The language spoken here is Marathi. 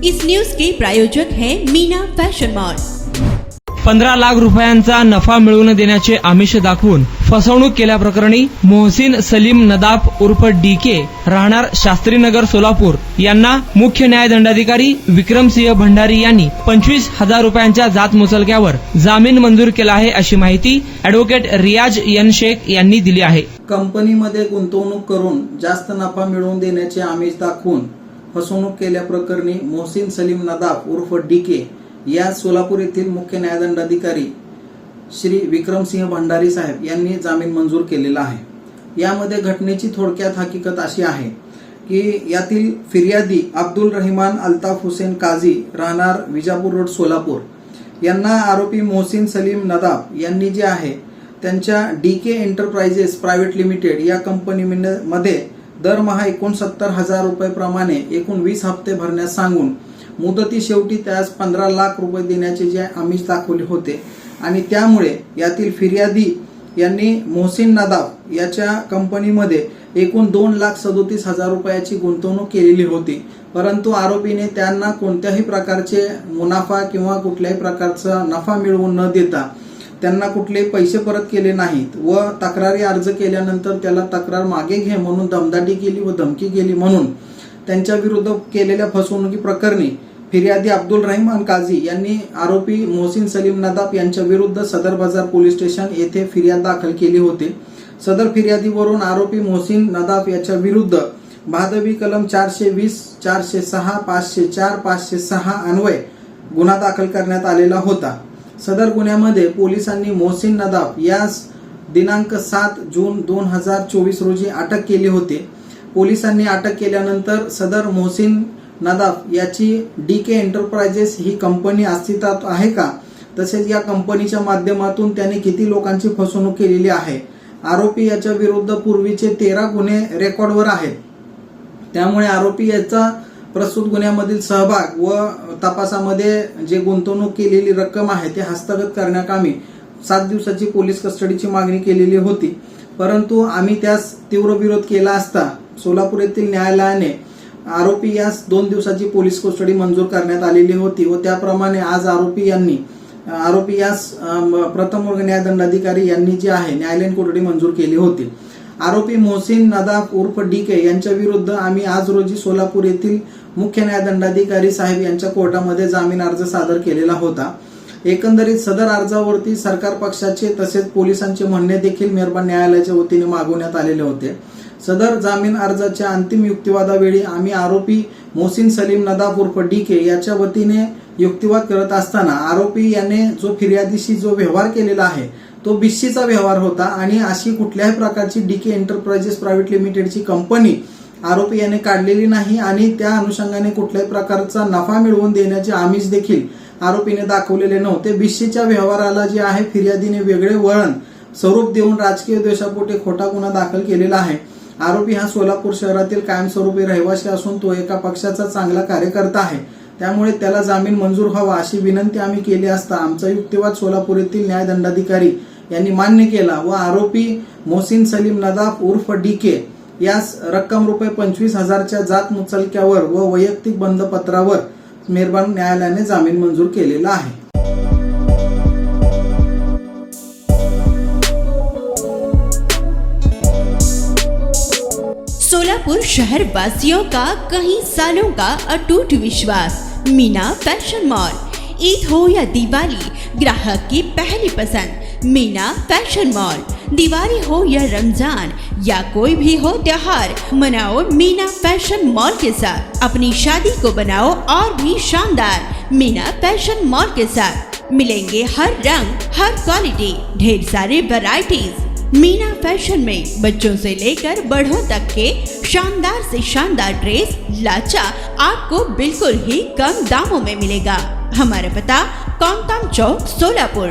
इस न्यूज के प्रायोजक हैं मीना फैशन मॉल। 15 लाख रुपयांचा नफा मिळवून देण्याचे आमिष दाखवून फसवणूक केल्याप्रकरणी मोहसिन सलीम नदाफ उर्फ डीके राहणार शास्त्रीनगर सोलापूर यांना मुख्य न्याय दंडाधिकारी विक्रमसिंह भंडारी यांनी 25,000 रुपयांच्या जात मुचलक्यावर जामीन मंजूर केला आहे, अशी माहिती ॲडव्होकेट रियाज एन शेख यांनी दिली आहे। कंपनीमध्ये गुंतवणूक करून जास्त नफा मिळवून देण्याचे आमिष दाखवून फसवणूक केल्याप्रकरणी मोहसिन सलीम नदाफ उर्फ डीके या सोलापूर येथील मुख्य न्यायदंडाधिकारी श्री विक्रमसिंह भंडारी साहेब यांनी जामीन मंजूर केलेला आहे। यामध्ये घटनेची थोडक्यात हकीकत अशी आहे की यातील फिर्यादी अब्दुल रहमान अल्ताफ हुसेन काझी राहणार विजापूर रोड सोलापूर यांना आरोपी मोहसिन सलीम नदाफ यांनी जे आहे त्यांच्या डीके एंटरप्राइजेस प्रायव्हेट लिमिटेड या कंपनीमध्ये दरमहा 69,000 रुपये प्रमाणे एकूण 20 हप्ते भरण्यास सांगून मुदती शेवटी त्यास 15 लाख रुपये देण्याचे जे आमिष दाखवले होते आणि त्यामुळे यातील फिर्यादी यांनी मोहसिन नदाफ याच्या कंपनीमध्ये एकूण 2,37,000 रुपयाची गुंतवणूक केलेली होती, परंतु आरोपीने त्यांना कोणत्याही प्रकारचे मुनाफा किंवा कुठल्याही प्रकारचा नफा मिळवून न देता त्यांना कुठले पैसे परत केले नाहीत व तक्रारी अर्ज केल्यानंतर त्याला तक्रार मागे घे म्हणून दमदाटी केली व धमकी केली म्हणून त्यांच्या विरुद्ध केलेल्या फसवणुकी प्रकरणी फिर्यादी अब्दुल रहमान काझी यांनी आरोपी मोहसिन सलीम नदाफ यांच्या विरुद्ध सदर बाजार पोलीस स्टेशन येथे फिर्याद दाखल केली होती। सदर फिर्यादीवरून आरोपी मोहसिन नदाफ याच्या विरुद्ध भादवी कलम 420, 406, 504, 506 अन्वये गुन्हा दाखल करण्यात आलेला होता। सदर गुन्ह्यामध्ये पोलिसांनी मोहसिन नदाफ यास दिनांक 7 जून 2024 रोजी अटक केली होती। पोलिसांनी अटक केल्यानंतर सदर मोहसिन नदाफ याची डीके एंटरप्राइजेस ही कंपनी अस्तित्वात आहे का, तसेच या कंपनीच्या माध्यमातून त्याने किती लोकांची फसवणूक केलेली आहे। आरोपी याच्या विरुद्ध पूर्वीचे 13 गुन्हे रेकॉर्डवर आहेत, त्यामुळे आरोपी याचा प्रस्तुत गुन्ह्यामधील सहभाग व तपासामध्ये जे गुंतवणूक केलेली रक्कम आहे ते हस्तगत करण्याकामी 7 दिवसाची पोलीस कस्टडीची मागणी केलेली होती, परंतु आम्ही त्यास तीव्र विरोध केला असता सोलापूर येथील न्यायालयाने आरोपी यास 2 दिवसाची पोलीस कस्टडी मंजूर करण्यात आलेली होती व त्याप्रमाणे आज आरोपी यास प्रथम वर्ग न्यायदंडाधिकारी यांनी जे आहे न्यायालयीन कोठडी मंजूर केली होती। आरोपी मोहसिन नदाफ उर्फ डीके यांच्या विरुद्ध आम्ही आज रोजी सोलापूर येथील मुख्य न्यायदंडाधिकारी साहेब यांच्या कोर्टामध्ये जामीन अर्ज सादर केलेला होता। एकंदरीत सदर अर्जावरती सरकार पक्षाचे तसेच पोलिसांचे म्हणणे देखील मेहरबान न्यायालयाच्या वतीने मागवण्यात आलेले होते। सदर जामीन अर्जाच्या अंतिम युक्तिवादावेळी आम्ही आरोपी मोहसिन सलीम नदाफ उर्फ डीके याच्या वतीने युक्तिवाद करत असताना आरोपी याने जो फिर्यादीशी जो व्यवहार केलेला आहे तो बिश्शीचा व्यवहार होता आणि अशी कुठल्याही प्रकारची डीके एंटरप्राइजेस प्रायव्हेट लिमिटेडची कंपनी आरोपी याने काढलेली नाही आणि त्या अनुषंगाने कुठल्याही प्रकारचा नफा मिळवून देण्याचे आमिष देखील आरोपीने दाखवलेले नव्हते। बिश्शीच्या व्यवहाराला जे आहे फिर्यादीने वेगळे वळण स्वरूप देऊन राजकीय द्वेषापोटी खोटा गुन्हा दाखल केलेला आहे। आरोपी हा सोलापूर शहरातील कायमस्वरूपी रहिवासी असून तो एका पक्षाचा चांगला कार्यकर्ता आहे, त्यामुळे त्याला जामीन मंजूर व्हावा अशी विनंती आम्ही केली असता आमचा युक्तिवाद सोलापूर येथील न्यायदंडाधिकारी यांनी मान्य केला व आरोपी मोहसिन सलीम नदाफ उर्फ डीके यास रक्कम रुपये 25,000च्या जात मुचलक्यावर व वैयक्तिक बंधपत्रावर मेहरबान न्यायालयाने जामीन मंजूर केलेला आहे। सोलापुर शहर वासियों का कई सालों का अटूट विश्वास मीना फैशन मॉल। ईद हो या दिवाली, ग्राहक की पहली पसंद मीना फैशन मॉल। दिवाली हो या रमजान या कोई भी हो त्योहार, मनाओ मीना फैशन मॉल के साथ। अपनी शादी को बनाओ और भी शानदार मीना फैशन मॉल के साथ। मिलेंगे हर रंग, हर क्वालिटी, ढेर सारे वैरायटीज। मीना फैशन में बच्चों से लेकर बड़ों तक के शानदार से शानदार ड्रेस लाचा आपको बिल्कुल ही कम दामों में मिलेगा। हमारा पता कोंगताम चौक सोलापुर।